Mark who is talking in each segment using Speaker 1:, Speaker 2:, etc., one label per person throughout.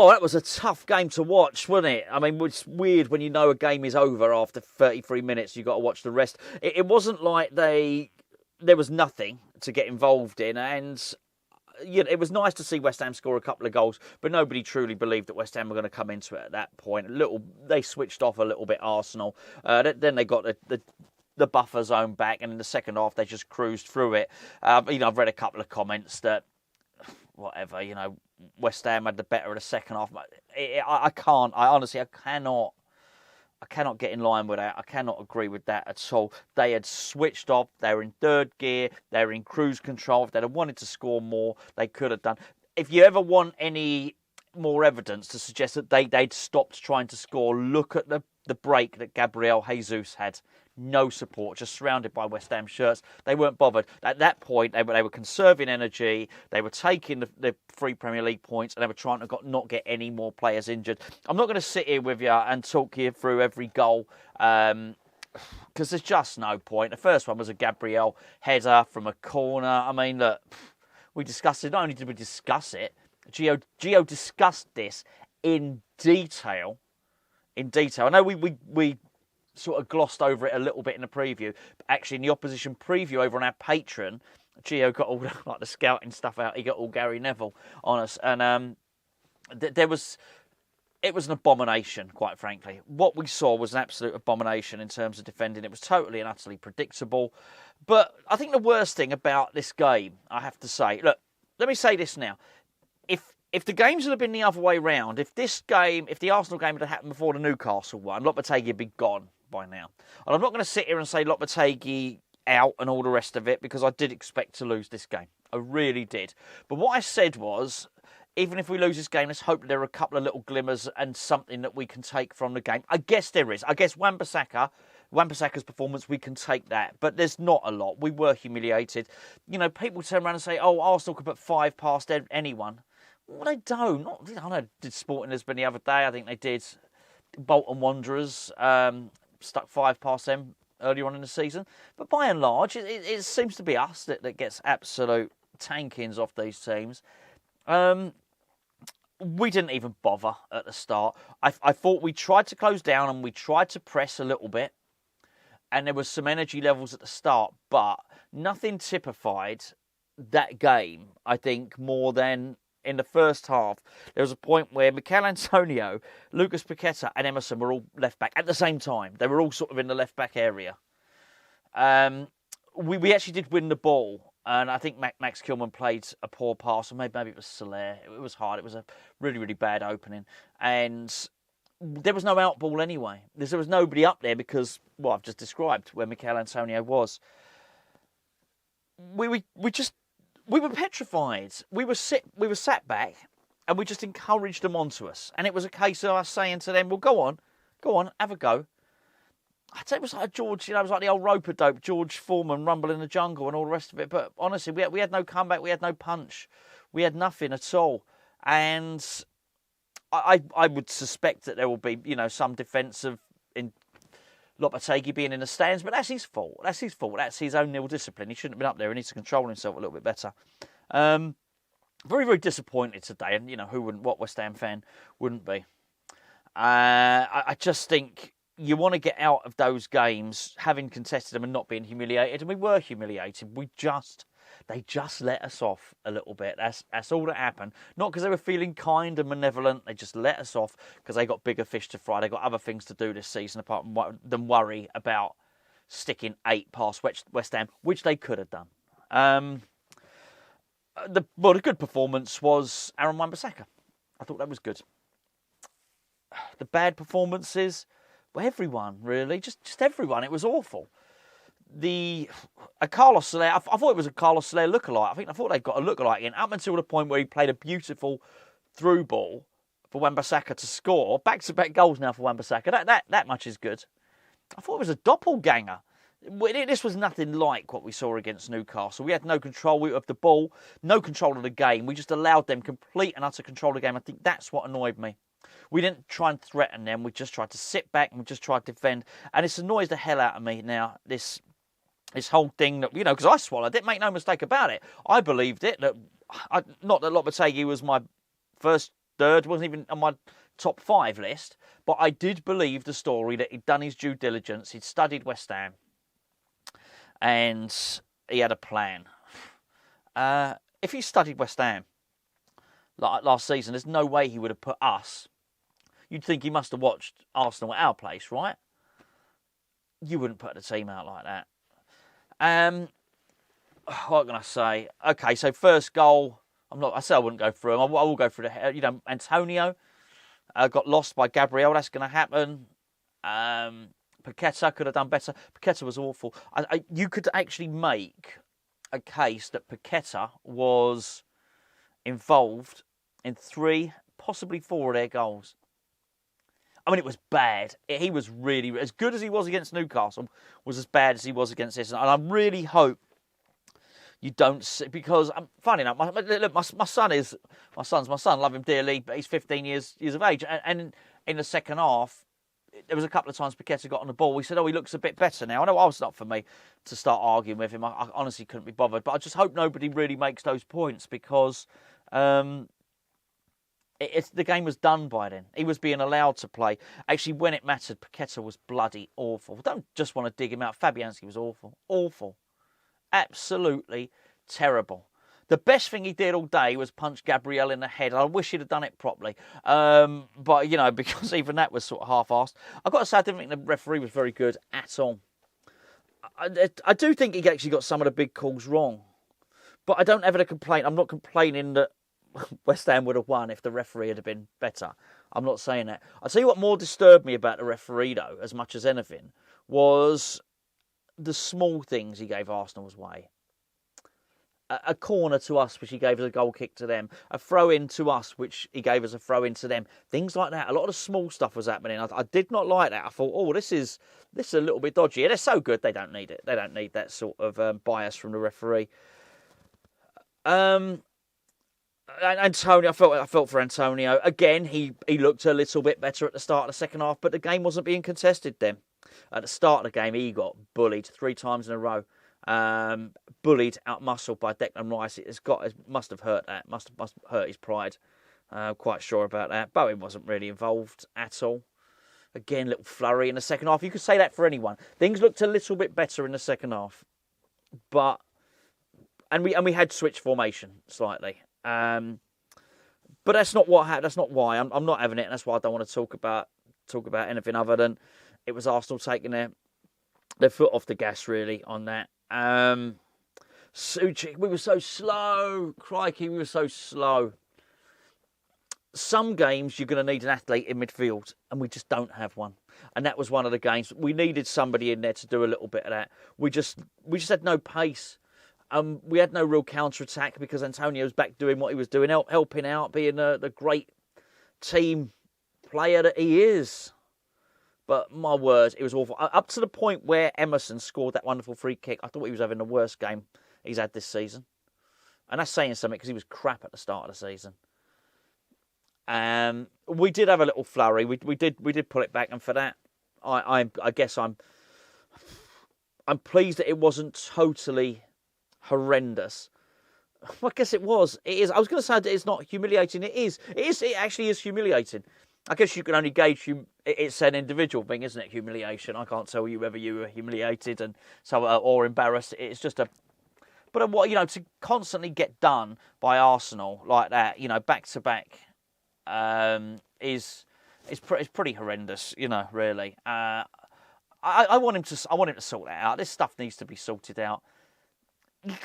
Speaker 1: Oh, that was a tough game to watch, wasn't it? I mean, it's weird when you know a game is over after 33 minutes. You've got to watch the rest. It wasn't like there was nothing to get involved in, and it was nice to see West Ham score a couple of goals, but nobody truly believed that West Ham were going to come into it at that point. They switched off a little bit, Arsenal. Then they got the buffer zone back, and in the second half they just cruised through it. I've read a couple of comments that whatever, West Ham had the better of the second half. I cannot get in line with that. I cannot agree with that at all. They had switched off. They were in third gear. They were in cruise control. If they'd have wanted to score more, they could have done. If you ever want any more evidence to suggest that they'd stopped trying to score, look at the break that Gabriel Jesus had. No support, just surrounded by West Ham shirts. They weren't bothered. At that point, they were conserving energy. They were taking the 3 Premier League points, and they were trying to not get any more players injured. I'm not going to sit here with you and talk you through every goal, because there's just no point. The first one was a Gabriel header from a corner. I mean, look, we discussed it. Not only did we discuss it, Gio discussed this in detail. I know we sort of glossed over it a little bit in the preview, but actually in the opposition preview over on our Patreon, Gio got all like the scouting stuff out. He got all Gary Neville on us, and it was an abomination, quite frankly. What we saw was an absolute abomination in terms of defending. It was totally and utterly predictable. But I think the worst thing about this game, I have to say, look, let me say this now. If the games had been the other way round, if the Arsenal game had happened before the Newcastle one, Lopetegui would be gone by now. And I'm not going to sit here and say Lopetegui out and all the rest of it, because I did expect to lose this game. I really did. But what I said was, even if we lose this game, let's hope that there are a couple of little glimmers and something that we can take from the game. I guess there is. I guess Wan-Bissaka's performance, we can take that. But there's not a lot. We were humiliated. People turn around and say, oh, Arsenal could put 5 past anyone. Well, they don't. I know, did Sporting Lisbon the other day. I think they did. Bolton Wanderers stuck 5 past them earlier on in the season. But by and large, it seems to be us that gets absolute tankings off these teams. We didn't even bother at the start. I thought we tried to close down and we tried to press a little bit. And there was some energy levels at the start. But nothing typified that game, I think, more than in the first half. There was a point where Mikel Antonio, Lucas Paqueta and Emerson were all left back at the same time. They were all sort of in the left back area. We actually did win the ball, and I think Max Kilman played a poor pass, or maybe it was Soler. It was hard. It was a really, really bad opening. And there was no out ball anyway. There was nobody up there because, I've just described where Mikel Antonio was. We were petrified. We were sat back, and we just encouraged them onto us. And it was a case of us saying to them, well, go on, have a go. I'd say it was like George, it was like the old rope-a-dope, George Foreman, Rumble in the Jungle and all the rest of it. But honestly, we had no comeback, we had no punch. We had nothing at all. And I would suspect that there will be, some defence of Lopetegui being in the stands, but that's his fault. That's his own nil discipline. He shouldn't have been up there. He needs to control himself a little bit better. Very, very disappointed today, and who wouldn't? What West Ham fan wouldn't be? I just think you want to get out of those games having contested them and not being humiliated, and we were humiliated. They just let us off a little bit. That's all that happened. Not because they were feeling kind and malevolent. They just let us off because they got bigger fish to fry. They got other things to do this season apart than worry about sticking 8 past West Ham, which they could have done. The good performance was Aaron Wan-Bissaka. I thought that was good. The bad performances, everyone really, just everyone. It was awful. Carlos Soler, I thought it was a Carlos Soler lookalike. I thought they'd got a lookalike in up until the point where he played a beautiful through ball for Wan-Bissaka to score. Back-to-back goals now for Wan-Bissaka. That much is good. I thought it was a doppelganger. This was nothing like what we saw against Newcastle. We had no control of the ball, no control of the game. We just allowed them complete and utter control of the game. I think that's what annoyed me. We didn't try and threaten them. We just tried to sit back and we just tried to defend. And this annoys the hell out of me now, this whole thing that, because I swallowed it, make no mistake about it. I believed it. Not that Lopetegui was my first third, wasn't even on my top 5 list. But I did believe the story that he'd done his due diligence. He'd studied West Ham. And he had a plan. If he studied West Ham like last season, there's no way he would have put us. You'd think he must have watched Arsenal at our place, right? You wouldn't put the team out like that. What can I say? Okay, so first goal. I said I wouldn't go through him. I will go through Antonio got lost by Gabriel. That's going to happen. Paqueta could have done better. Paqueta was awful. You could actually make a case that Paqueta was involved in 3, possibly 4 of their goals. I mean, it was bad. He was really, as good as he was against Newcastle, was as bad as he was against this. And I really hope you don't see, because funny enough, my son's my son. Love him dearly, but he's 15 years of age. And in the second half, there was a couple of times Paqueta got on the ball. We said, he looks a bit better now. I know it's not for me to start arguing with him. I honestly couldn't be bothered. But I just hope nobody really makes those points, because the game was done by then. He was being allowed to play. Actually, when it mattered, Paqueta was bloody awful. I don't just want to dig him out. Fabianski was awful. Awful. Absolutely terrible. The best thing he did all day was punch Gabriel in the head. I wish he'd have done it properly. But, because even that was sort of half-assed. I've got to say, I didn't think the referee was very good at all. I do think he actually got some of the big calls wrong. But I don't have a complaint. I'm not complaining that West Ham would have won if the referee had been better. I'm not saying that. I'll tell you what more disturbed me about the referee, though, as much as anything, was the small things he gave Arsenal's way. A corner to us, which he gave us a goal kick to them. A throw-in to us, which he gave us a throw-in to them. Things like that. A lot of the small stuff was happening. I did not like that. I thought, this is a little bit dodgy. And they're so good, they don't need it. They don't need that sort of bias from the referee. Antonio, I felt for Antonio. Again, he looked a little bit better at the start of the second half, but the game wasn't being contested then. At the start of the game, he got bullied 3 times in a row. Bullied, out-muscled by Declan Rice. It must have hurt that. Must have hurt his pride. Quite sure about that. Bowen wasn't really involved at all. Again, little flurry in the second half. You could say that for anyone. Things looked a little bit better in the second half, and we had switched formation slightly. But that's not what happened. That's not why. I'm not having it. And that's why I don't want to talk about anything other than it was Arsenal taking their foot off the gas really on that. Suchik, we were so slow. Crikey, we were so slow. Some games you're going to need an athlete in midfield, and we just don't have one. And that was one of the games. We needed somebody in there to do a little bit of that. We just had no pace. We had no real counter-attack because Antonio was back doing what he was doing, helping out, being the great team player that he is. But my word, it was awful. Up to the point where Emerson scored that wonderful free kick, I thought he was having the worst game he's had this season. And that's saying something because he was crap at the start of the season. We did have a little flurry. We did pull it back, and for that, I guess I'm pleased that it wasn't totally horrendous. Well, I guess it was. It is. I was going to say that it's not humiliating. It is. It actually is humiliating. I guess you can only gauge it's an individual thing, isn't it? Humiliation. I can't tell you whether you were humiliated and so or embarrassed. It's just but what to constantly get done by Arsenal like that, back to back, is pretty horrendous. Really. I want him to sort that out. This stuff needs to be sorted out.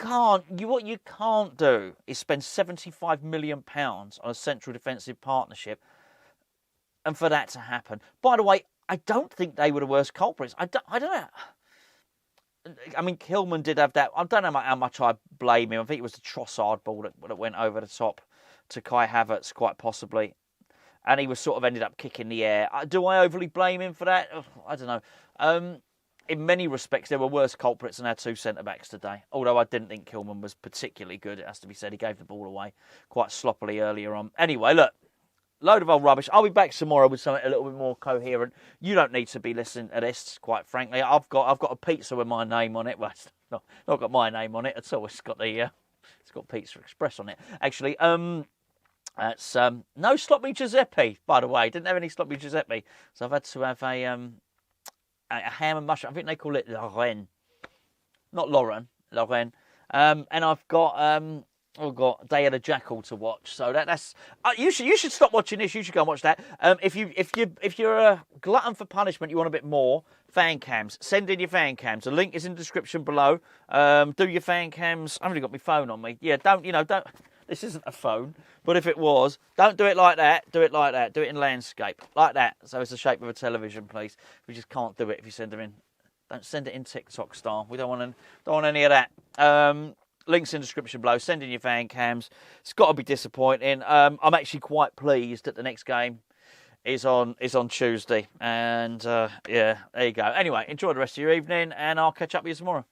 Speaker 1: What you can't do is spend £75 million on a central defensive partnership, and for that to happen. By the way, I don't think they were the worst culprits. I don't know. I mean, Kilman did have that. I don't know how much I blame him. I think it was the Trossard ball that went over the top to Kai Havertz, quite possibly, and he was sort of ended up kicking the air. Do I overly blame him for that? I don't know. In many respects, there were worse culprits than our 2 centre-backs today. Although I didn't think Kilman was particularly good, it has to be said. He gave the ball away quite sloppily earlier on. Anyway, look, load of old rubbish. I'll be back tomorrow with something a little bit more coherent. You don't need to be listening to this, quite frankly. I've got a pizza with my name on it. Well, it's not got my name on it at all. It's got Pizza Express on it, actually. That's no sloppy Giuseppe, by the way. Didn't have any sloppy Giuseppe, so I've had to have a ham and mushroom. I think they call it Lorraine, not Lauren, Lorraine. And I've got Day of the Jackal to watch. So that's you should stop watching this. You should go and watch that. If you're a glutton for punishment, you want a bit more fan cams. Send in your fan cams. The link is in the description below. Do your fan cams. I've only got my phone on me. Yeah, don't. This isn't a phone, but if it was, don't do it like that. Do it like that. Do it in landscape, like that. So it's the shape of a television, please. We just can't do it if you send them in. Don't send it in TikTok style. We don't want any of that. Links in the description below. Send in your fan cams. It's got to be disappointing. I'm actually quite pleased that the next game is on Tuesday. And yeah, there you go. Anyway, enjoy the rest of your evening, and I'll catch up with you tomorrow.